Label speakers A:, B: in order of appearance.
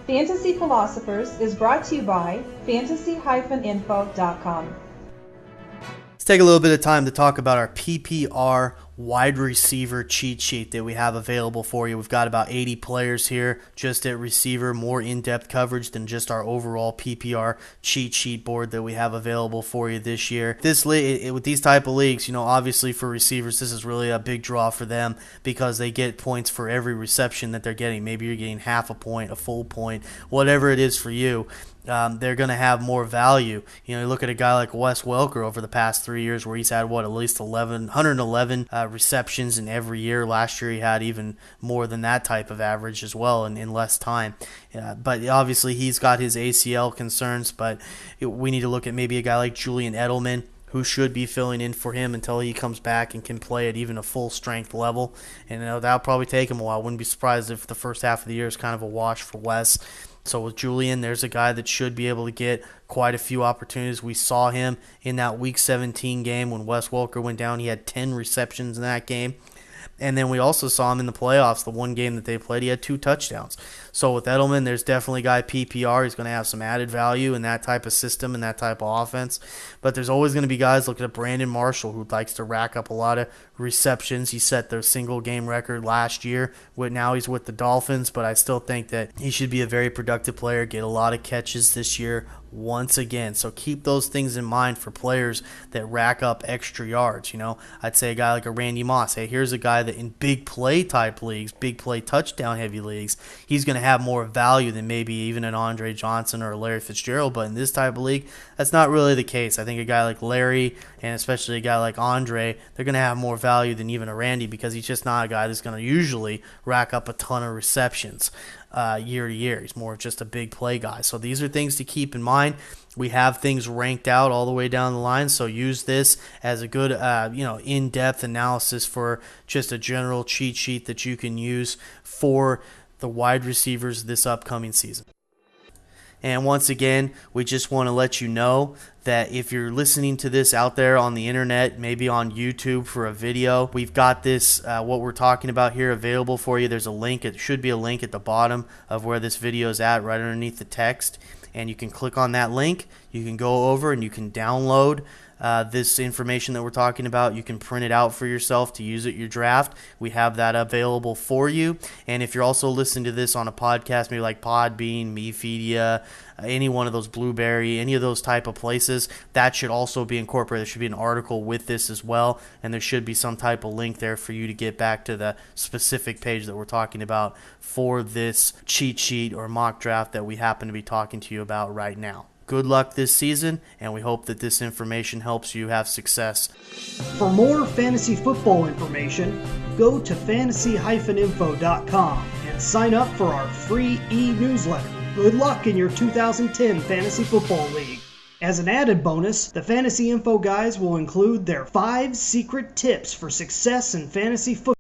A: Fantasy Philosophers is brought to you by fantasy-info.com.
B: Let's take a little bit of time to talk about our PPR wide receiver cheat sheet that we have available for you. We've got about 80 players here just at receiver, more in-depth coverage than just our overall PPR cheat sheet board that we have available for you this year. With these type of leagues, obviously for receivers, this is really a big draw for them because they get points for every reception that they're getting. Maybe you're getting half a point, a full point, whatever it is for you. They're going to have more value. You look at a guy like Wes Welker over the past 3 years where he's had, at least 111 receptions in every year. Last year he had even more than that type of average as well in less time. But obviously he's got his ACL concerns, but we need to look at maybe a guy like Julian Edelman, who should be filling in for him until he comes back and can play at even a full strength level. And that'll probably take him a while. Wouldn't be surprised if the first half of the year is kind of a wash for Wes. So with Julian, there's a guy that should be able to get quite a few opportunities. We saw him in that Week 17 game when Wes Welker went down. He had 10 receptions in that game. And then we also saw him in the playoffs, the one game that they played, he had 2 touchdowns. So with Edelman, there's definitely a guy PPR. He's going to have some added value in that type of system and that type of offense. But there's always going to be guys looking at Brandon Marshall, who likes to rack up a lot of receptions. He set their single game record last year. Now he's with the Dolphins, but I still think that he should be a very productive player, get a lot of catches this year once again. So keep those things in mind for players that rack up extra yards. I'd say a guy like a Randy Moss. Hey, here's a guy that in big play type leagues, big play touchdown heavy leagues, he's going to have more value than maybe even an Andre Johnson or a Larry Fitzgerald. But in this type of league, that's not really the case. I think a guy like Larry and especially a guy like Andre, they're going to have more value than even a Randy because he's just not a guy that's going to usually rack up a ton of receptions year to year. He's more just a big play guy. So these are things to keep in mind. We have things ranked out all the way down the line, so use this as a good in-depth analysis for just a general cheat sheet that you can use for the wide receivers this upcoming season. And once again, we just want to let you know that if you're listening to this out there on the internet, maybe on YouTube for a video, we've got this, what we're talking about here, available for you. There's a link. It should be a link at the bottom of where this video is at, right underneath the text. And you can click on that link. You can go over and you can download this information that we're talking about. You can print it out for yourself to use at your draft. We have that available for you. And if you're also listening to this on a podcast, maybe like Podbean, Mepedia, any one of those, Blueberry, any of those type of places, that should also be incorporated. There should be an article with this as well, and there should be some type of link there for you to get back to the specific page that we're talking about for this cheat sheet or mock draft that we happen to be talking to you about right now. Good luck this season, and we hope that this information helps you have success.
C: For more fantasy football information, go to fantasy-info.com and sign up for our free e-newsletter. Good luck in your 2010 Fantasy Football League. As an added bonus, the Fantasy Info guys will include their 5 secret tips for success in fantasy football.